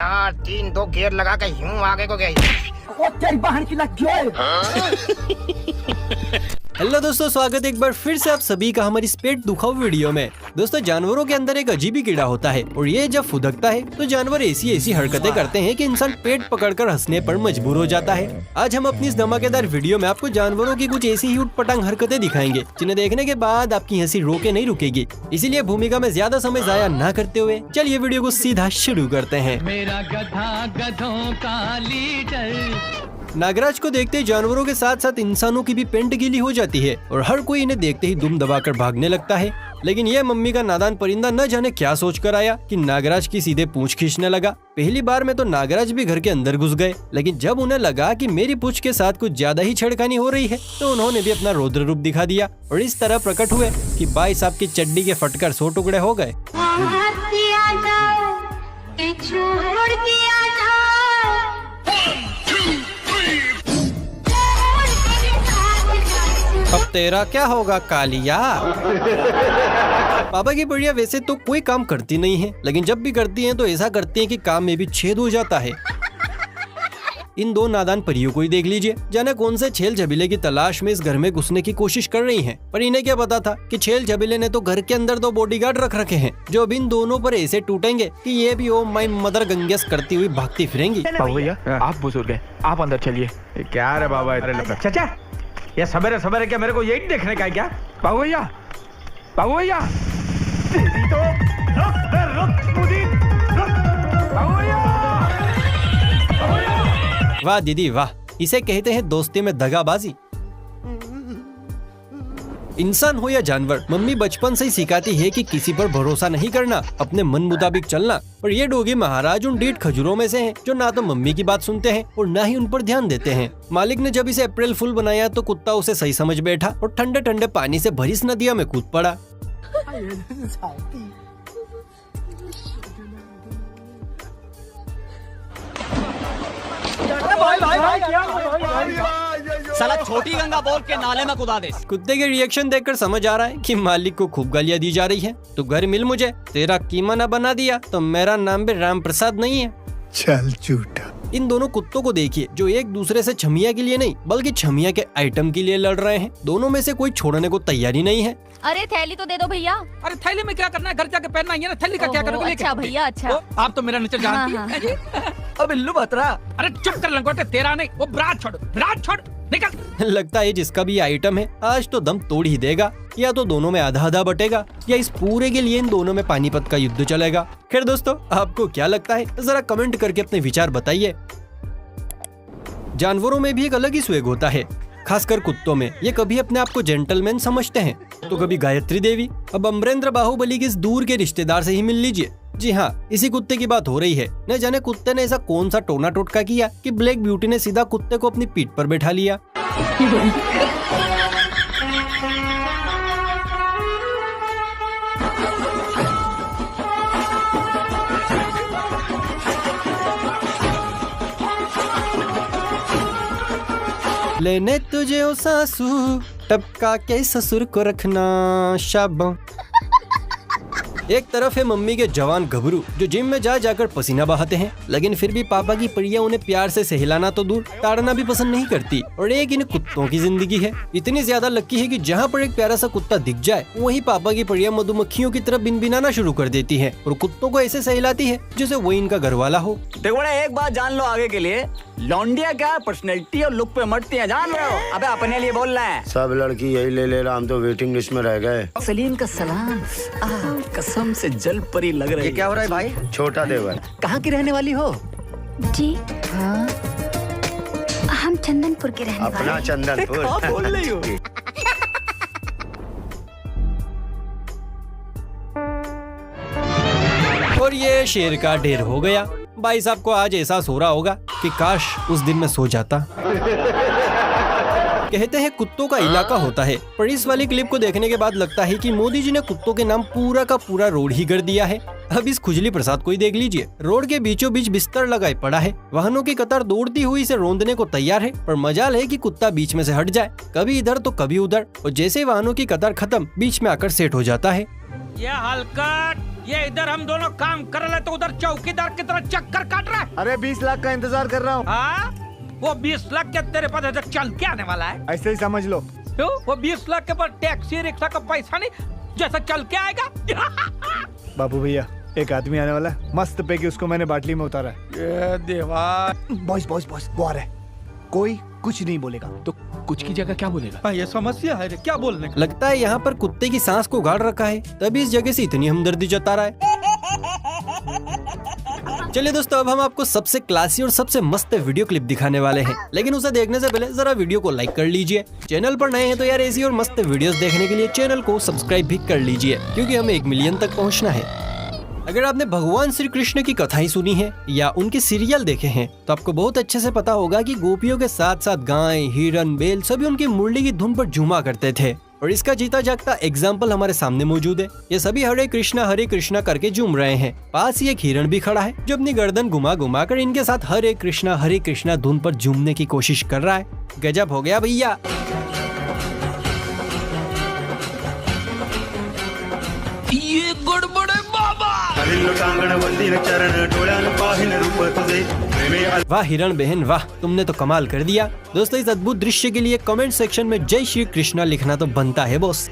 यार 3-2 गियर लगा के यूं आगे को गई। तेरी बहन की लग गई। हेलो दोस्तों, स्वागत है एक बार फिर से आप सभी का हमारी इस पेट दुखाऊ वीडियो में। दोस्तों, जानवरों के अंदर एक अजीब ही कीड़ा होता है और ये जब फुदकता है तो जानवर ऐसी हरकतें करते हैं कि इंसान पेट पकड़कर हंसने पर मजबूर हो जाता है। आज हम अपनी इस धमाकेदार वीडियो में आपको जानवरों की कुछ ऐसी ही उटपटांग हरकतें दिखाएंगे जिन्हें देखने के बाद आपकी हंसी रोके नहीं रुकेगी। इसीलिए भूमिका में ज्यादा समय जाया न करते हुए चलिए वीडियो को सीधा शुरू करते हैं। मेरा गधा गधों का लीडर। नागराज को देखते ही जानवरों के साथ साथ इंसानों की भी पेंट गीली हो जाती है और हर कोई इन्हें देखते ही दुम दबाकर भागने लगता है। लेकिन यह मम्मी का नादान परिंदा न जाने क्या सोच कर आया कि नागराज की सीधे पूंछ खींचने लगा। पहली बार में तो नागराज भी घर के अंदर घुस गए, लेकिन जब उन्हें लगा कि मेरी पूंछ के साथ कुछ ज्यादा ही छेड़खानी हो रही है तो उन्होंने भी अपना रौद्र रूप दिखा दिया और इस तरह प्रकट हुए कि भाई साहब की चड्डी के फटकर 100 टुकड़े हो गए। अब तेरा क्या होगा कालिया। पापा की बढ़िया वैसे तो कोई काम करती नहीं है, लेकिन जब भी करती हैं तो ऐसा करती हैं कि काम में भी छेद हो जाता है। इन दो नादान परियों को ही देख लीजिए, जाने कौन से छेल छबीले की तलाश में इस घर में घुसने की कोशिश कर रही हैं। पर इन्हें क्या पता था कि छेल छबीले ने तो घर के अंदर 2 बॉडीगार्ड रख रखे हैं जो अब इन दोनों पर ऐसे टूटेंगे कि ये भी ओ माय मदर गंगेस करती हुई भागती फिरेंगी। भैया आप बुजुर्ग हैं, आप अंदर चलिए। क्या रे बाबा, चाचा ये सवेरे सवेरे क्या मेरे को यही देखने का है क्या? बाबू भैया, बाबू भैया, तेरी तो रुक मुदीन, बाबू भैया। वाह दीदी वाह, इसे कहते हैं दोस्ती में दगाबाजी। इंसान हो या जानवर, मम्मी बचपन से ही सिखाती है कि किसी पर भरोसा नहीं करना, अपने मन मुताबिक चलना। और ये डोगी महाराज उन डीठ खजूरों में से हैं जो ना तो मम्मी की बात सुनते हैं और ना ही उन पर ध्यान देते हैं। मालिक ने जब इसे अप्रैल फूल बनाया तो कुत्ता उसे सही समझ बैठा और ठंडे ठंडे पानी से भरी इस नदिया में कूद पड़ा। साला छोटी गंगा बोल के नाले में कुदा दे। कुत्ते के रिएक्शन देखकर समझ आ रहा है कि मालिक को खूब गालियां दी जा रही है। तो घर मिल मुझे, तेरा कीमा न बना दिया तो मेरा नाम भी राम प्रसाद नहीं है। चल झूठा। इन दोनों कुत्तों को देखिए जो एक दूसरे से छमिया के लिए नहीं बल्कि छमिया के आइटम के लिए लड़ रहे हैं। दोनों में से कोई छोड़ने को तैयारी नहीं है। अरे थैली तो दे दो भैया। अरे थैली में क्या करना है, घर जाके पहनना ही है ना। थैली का क्या करोगे? अच्छा भैया अच्छा। आप तो मेरा नेचर जानती हैं। अब इल्लू बतरा। अरे चुप कर लंगोटे, तेरा नहीं, वो ब्राज छोड़ निकल। लगता है जिसका भी आइटम है आज तो दम तोड़ ही देगा। या तो दोनों में आधा आधा बटेगा या इस पूरे के लिए इन दोनों में पानीपत का युद्ध चलेगा। खैर दोस्तों, आपको क्या लगता है जरा कमेंट करके अपने विचार बताइए। जानवरों में भी एक अलग ही स्वेग होता है, खासकर कुत्तों में। ये कभी अपने आप को जेंटलमैन समझते हैं तो कभी गायत्री देवी। अब अमरेंद्र बाहुबली के इस दूर के रिश्तेदार से ही मिल लीजिए। जी हाँ, इसी कुत्ते की बात हो रही है। न जाने कुत्ते ने ऐसा कौन सा टोना टोटका किया कि ब्लैक ब्यूटी ने सीधा कुत्ते को अपनी पीठ पर बैठा लिया। लेने तुझे ओ सासू टपका के ससुर को रखना शाबा। एक तरफ है मम्मी के जवान घबरू जो जिम में जा जाकर पसीना बहाते हैं, लेकिन फिर भी पापा की परियां उन्हें प्यार से सहलाना तो दूर ताड़ना भी पसंद नहीं करती। और एक इन कुत्तों की जिंदगी है, इतनी ज्यादा लकी है कि जहाँ पर एक प्यारा सा कुत्ता दिख जाए वहीं पापा की परियां मधुमक्खियों की तरफ बिनबिनाना शुरू कर देती है और कुत्तों को ऐसे सहलाती है जैसे वो इनका घर वाला हो। देखो एक बात जान लो आगे के लिए, लौंडिया क्या पर्सनैलिटी और लुक पे मरती है, जान रहे हो? अबे अपने लिए बोल रहे हैं। सब लड़की यही ले रहा, हम तो वेटिंग लिस्ट में रह गए। सलीम का सलाम। कसम से जल परी लग रही है। क्या हो रहा है भाई? छोटा देवर। कहाँ की रहने वाली हो? जी हाँ? हम चंदनपुर के रहने वाले। अपना चंदनपुर। क्या बोल रही हो? और ये शेर का ढेर हो गया। भाई साहब को आज एहसास हो रहा होगा कि काश उस दिन मैं सो जाता। कहते हैं कुत्तों का इलाका होता है, पर इस वाली क्लिप को देखने के बाद लगता है कि मोदी जी ने कुत्तों के नाम पूरा का पूरा रोड ही कर दिया है। अब इस खुजली प्रसाद को ही देख लीजिए, रोड के बीचों बीच बिस्तर लगाए पड़ा है। वाहनों की कतार दौड़ती हुई इसे रोंदने को तैयार है, पर मजाल है कि कुत्ता बीच में से हट जाए, कभी इधर तो कभी उधर, और जैसे वाहनों की कतार खत्म बीच में आकर सेट हो जाता है। ये हलकट, ये इधर हम दोनों काम कर रहे तो उधर चौकीदार की तरह चक्कर काट रहा है। अरे 20 लाख का इंतजार कर रहा हूँ। हाँ, वो 20 लाख के तेरे पास इधर चल के आने वाला है। ऐसे ही समझ लो। क्यों? वो 20 लाख के पास टैक्सी रिक्शा का पैसा नहीं, जैसा चल के आएगा। बाबू भैया, एक आदमी आने वाला है, मस्त पैकी उसको मैंने बाटली में उतारा है। ये देवा। बॉस बॉस बॉस, वो आ रहा है। कोई कुछ नहीं बोलेगा। तो कुछ की जगह क्या बोलेगा? ये समस्या है रे, क्या बोलने का? लगता है यहाँ पर कुत्ते की सांस को गाड़ रखा है, तभी इस जगह से इतनी हमदर्दी जता रहा है। चलिए दोस्तों, अब हम आपको सबसे क्लासी और सबसे मस्त वीडियो क्लिप दिखाने वाले हैं, लेकिन उसे देखने से पहले जरा वीडियो को लाइक कर लीजिए। चैनल पर नए हैं तो यार ऐसी और मस्त वीडियोस देखने के लिए चैनल को सब्सक्राइब भी कर लीजिए, क्योंकि हमें 1 मिलियन तक पहुंचना है। अगर आपने भगवान श्री कृष्ण की कथाएं सुनी है या उनके सीरियल देखे हैं तो आपको बहुत अच्छे से पता होगा कि गोपियों के साथ साथ गाय, हिरन, बैल सभी उनकी मुरली की धुन पर झूमा करते थे, और इसका जीता जागता एग्जाम्पल हमारे सामने मौजूद है। ये सभी हरे कृष्णा करके झूम रहे हैं। पास ही एक हिरण भी खड़ा है जो अपनी गर्दन घुमा घुमा कर इनके साथ हरे कृष्णा धुन पर झूमने की कोशिश कर रहा है। गजब हो गया भैया। ये गड़बड़ है बाबा। वाह हिरण बहन वाह, तुमने तो कमाल कर दिया। दोस्तों, इस अद्भुत दृश्य के लिए कमेंट सेक्शन में जय श्री कृष्णा लिखना तो बनता है बॉस।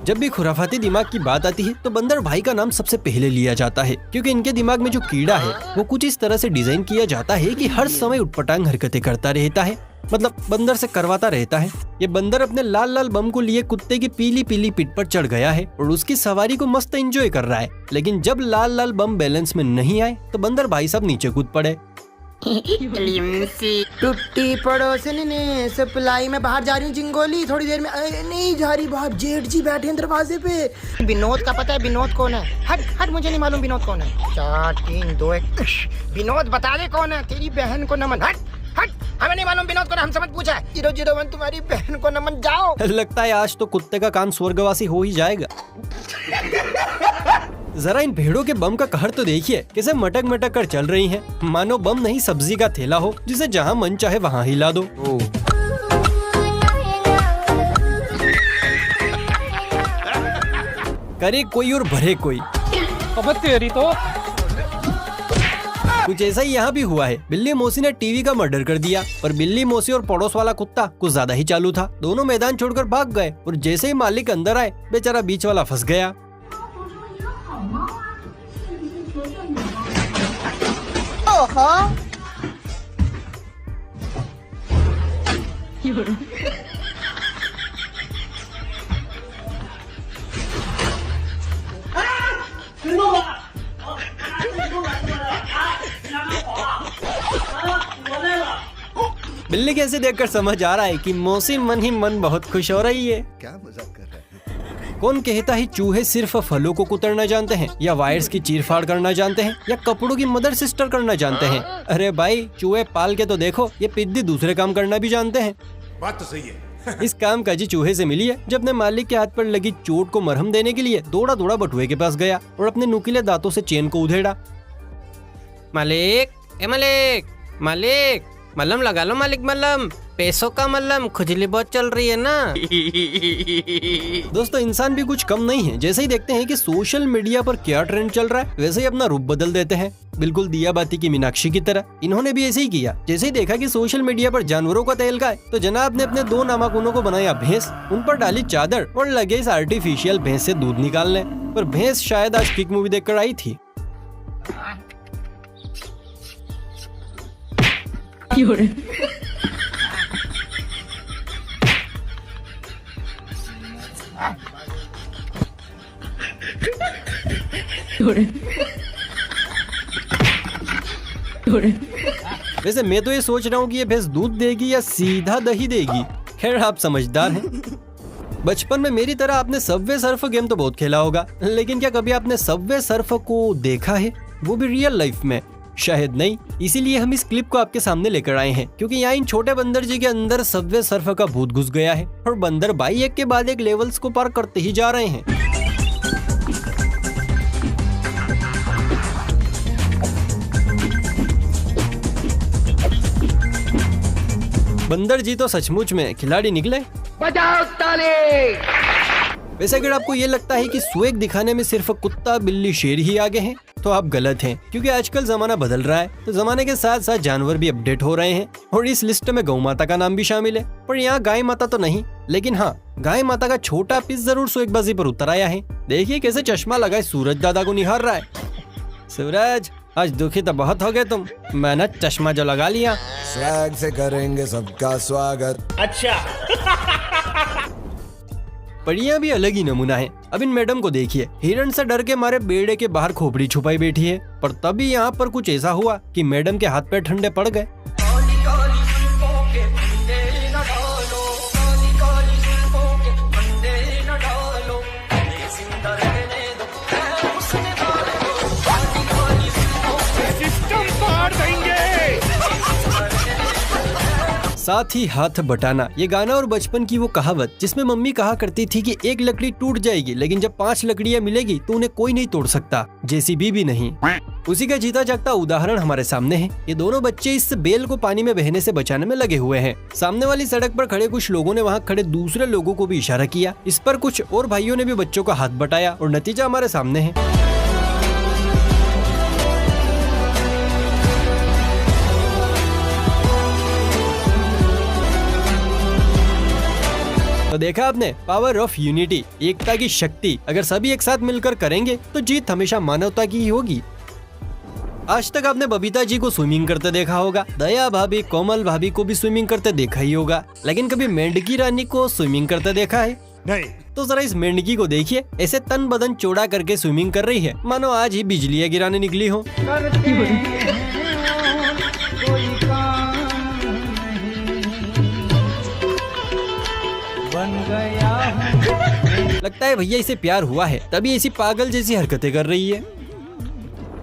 जब भी खुराफाती दिमाग की बात आती है तो बंदर भाई का नाम सबसे पहले लिया जाता है, क्योंकि इनके दिमाग में जो कीड़ा है वो कुछ इस तरह से डिजाइन किया जाता है कि हर समय उटपटांग हरकतें करता रहता है, मतलब बंदर से करवाता रहता है। ये बंदर अपने लाल लाल बम को लिए कुत्ते की पीली पीली पीठ पर चढ़ गया है और उसकी सवारी को मस्त एंजॉय कर रहा है, लेकिन जब लाल लाल बम बैलेंस में नहीं आए तो बंदर भाई साहब नीचे कूद पड़े। टुट्टी पड़ोसन ने सप्लाई में बाहर जा रही हूँ चिंगोली, थोड़ी देर में नहीं जा रही बाहर, जेठ जी बैठे हैं दरवाजे पे। विनोद का पता है? विनोद कौन है? हट हट, मुझे नहीं मालूम विनोद कौन है। 4 3 2 1 विनोद बता दे कौन है। तेरी बहन को नमन। हट हट, हमें नहीं मालूम विनोद कौन है, हमसे मत पूछा। 001 तुम्हारी बहन को नमन, जाओ। लगता है आज तो कुत्ते का काम स्वर्गवासी हो ही जाएगा। जरा इन भेड़ों के बम का कहर तो देखिए, कैसे मटक मटक कर चल रही हैं। मानो बम नहीं सब्जी का थैला हो जिसे जहां मन चाहे वहां हिला दो। करे कोई और भरे कोई। अब तेरी तो कुछ ऐसा ही यहाँ भी हुआ है। बिल्ली मौसी ने टीवी का मर्डर कर दिया, पर बिल्ली मौसी और पड़ोस वाला कुत्ता कुछ ज्यादा ही चालू था। दोनों मैदान छोड़कर भाग गए और जैसे ही मालिक अंदर आए, बेचारा बीच वाला फंस गया। बिल्ली के ऐसे देखकर समझ आ रहा है कि मौसी मन ही मन बहुत खुश हो रही है। क्या मजाक कर रहा है? कौन कहता है चूहे सिर्फ फलों को कुतरना जानते हैं, या वायर्स की चीरफाड़ करना जानते हैं, या कपड़ों की मदर सिस्टर करना जानते हैं। अरे भाई, चूहे पाल के तो देखो, ये पिद्दी दूसरे काम करना भी जानते हैं। बात तो सही है। इस काम का जी चूहे से मिली है, जब अपने मालिक के हाथ पर लगी चोट को मरहम देने के लिए दौड़ा दौड़ा बटुए के पास गया और अपने नुकीले दांतों से चेन को उधेड़ा। मालिक, ए मालिक, मालिक, मलहम लगा लो मालिक, मलहम, पैसों का मलहम, खुजली बहुत चल रही है ना। दोस्तों, इंसान भी कुछ कम नहीं है। जैसे ही देखते हैं कि सोशल मीडिया पर क्या ट्रेंड चल रहा है, वैसे ही अपना रूप बदल देते हैं, बिल्कुल दिया बाती की मीनाक्षी की तरह। इन्होंने भी ऐसे ही किया। जैसे ही देखा कि सोशल मीडिया पर जानवरों का तहलका है, तो जनाब ने अपने 2 नामाकुनों को बनाया भैंस, उन पर डाली चादर और लगे इस आर्टिफिशियल भैंस से दूध निकालने। पर भैंस शायद आज किक मूवी देखकर आई थी। वैसे मैं तो ये सोच रहा हूँ कि ये भैंस दूध देगी या सीधा दही देगी। खैर, आप समझदार हैं। बचपन में मेरी तरह आपने सबवे सर्फ गेम तो बहुत खेला होगा, लेकिन क्या कभी आपने सबवे सर्फ को देखा है, वो भी रियल लाइफ में? शायद नहीं। इसीलिए हम इस क्लिप को आपके सामने लेकर आए हैं, क्योंकि यहाँ इन छोटे बंदर जी के अंदर सबवे सर्फ का भूत घुस गया है और बंदर भाई एक के बाद एक लेवल्स को पार करते ही जा रहे हैं। बंदर जी तो सचमुच में खिलाड़ी निकले। बजाओ ताली। वैसे अगर आपको ये लगता है कि स्वैग दिखाने में सिर्फ कुत्ता बिल्ली शेर ही आगे हैं, तो आप गलत हैं, क्योंकि आजकल जमाना बदल रहा है, तो जमाने के साथ साथ जानवर भी अपडेट हो रहे हैं और इस लिस्ट में गौ माता का नाम भी शामिल है। पर यहाँ गाय माता तो नहीं, लेकिन हाँ गाय माता का छोटा पीस जरूर स्वैगबाजी पर उतर आया है। देखिए कैसे चश्मा लगाए सूरज दादा को निहार रहा है। सूरज, आज दुखी तो बहुत हो गए तुम, मैंने चश्मा जो लगा लिया। स्वैग से करेंगे सबका स्वागत। परियां भी अलग ही नमूना है। अब इन मैडम को देखिए, हिरण से डर के मारे बेड़े के बाहर खोपड़ी छुपाई बैठी है, पर तभी यहाँ पर कुछ ऐसा हुआ कि मैडम के हाथ पैर ठंडे पड़ गए। साथ ही हाथ बटाना, ये गाना और बचपन की वो कहावत जिसमें मम्मी कहा करती थी कि एक लकड़ी टूट जाएगी लेकिन जब 5 लकड़ियां मिलेगी तो उन्हें कोई नहीं तोड़ सकता, जेसीबी भी नहीं। उसी का जीता जागता उदाहरण हमारे सामने है। ये दोनों बच्चे इस बेल को पानी में बहने से बचाने में लगे हुए हैं। सामने वाली सड़क पर खड़े कुछ लोगों ने वहाँ खड़े दूसरे लोगों को भी इशारा किया। इस पर कुछ और भाइयों ने भी बच्चों का हाथ बटाया और नतीजा हमारे सामने है। तो देखा आपने, पावर ऑफ यूनिटी, एकता की शक्ति। अगर सभी एक साथ मिलकर करेंगे तो जीत हमेशा मानवता की ही होगी। आज तक आपने बबीता जी को स्विमिंग करते देखा होगा, दया भाभी, कोमल भाभी को भी स्विमिंग करते देखा ही होगा, लेकिन कभी मेंढकी रानी को स्विमिंग करते देखा है? नहीं। तो जरा इस मेंढकी को देखिए, ऐसे तन बदन चौड़ा करके स्विमिंग कर रही है मानो आज ही बिजलियां गिराने निकली हो। लगता है भैया इसे प्यार हुआ है, तभी ऐसी पागल जैसी हरकतें कर रही है।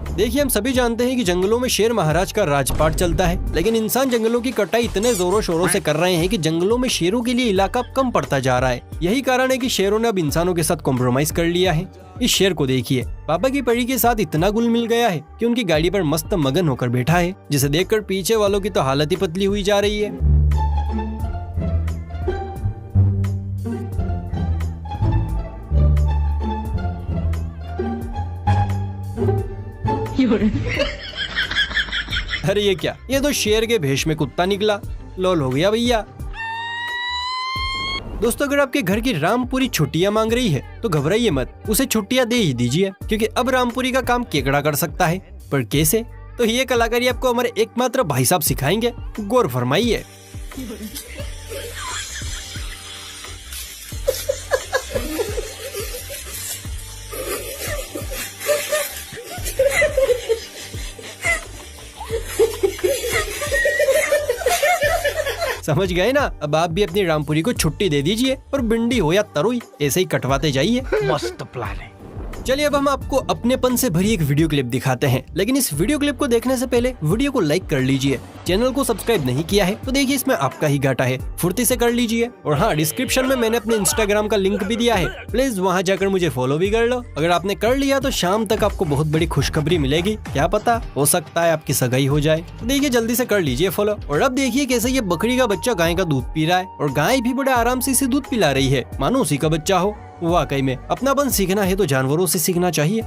देखिए, हम सभी जानते हैं कि जंगलों में शेर महाराज का राजपाट चलता है, लेकिन इंसान जंगलों की कटाई इतने जोरों शोरों से कर रहे हैं कि जंगलों में शेरों के लिए इलाका कम पड़ता जा रहा है। यही कारण है कि शेरों ने अब इंसानों के साथ कॉम्प्रोमाइज कर लिया है। इस शेर को देखिए, पापा की परी के साथ इतना गुल मिल गया है कि उनकी गाड़ी पर मस्त मगन होकर बैठा है, जिसे देखकर पीछे वालों की तो हालत ही पतली हुई जा रही है। अरे ये क्या, ये तो शेर के भेष में कुत्ता निकला। लॉल हो गया भैया। दोस्तों, अगर आपके घर की रामपुरी छुट्टियां मांग रही है तो घबराइए मत, उसे छुट्टियां दे ही दीजिए, क्योंकि अब रामपुरी का काम केकड़ा कर सकता है। पर कैसे? तो ये कलाकारी आपको हमारे एकमात्र भाई साहब सिखाएंगे, गौर फरमाइए। समझ गए ना? अब आप भी अपनी रामपुरी को छुट्टी दे दीजिए और भिंडी हो या तरुई ऐसे ही कटवाते जाइए। मस्त प्लान है। चलिए अब हम आपको अपनेपन से भरी एक वीडियो क्लिप दिखाते हैं, लेकिन इस वीडियो क्लिप को देखने से पहले वीडियो को लाइक कर लीजिए। चैनल को सब्सक्राइब नहीं किया है तो देखिए इसमें आपका ही घाटा है, फुर्ती से कर लीजिए। और हाँ, डिस्क्रिप्शन में मैंने अपने इंस्टाग्राम का लिंक भी दिया है, प्लीज वहाँ जाकर मुझे फॉलो भी कर लो। अगर आपने कर लिया तो शाम तक आपको बहुत बड़ी खुशखबरी मिलेगी, क्या पता हो सकता है आपकी सगाई हो जाए। देखिए जल्दी से कर लीजिए फॉलो। और अब देखिए कैसे ये बकरी का बच्चा गाय का दूध पी रहा है और गाय भी बड़े आराम से इसे दूध पिला रही है, मानो उसी का बच्चा हो। वाकई में अपनापन सीखना है तो जानवरों से सीखना चाहिए।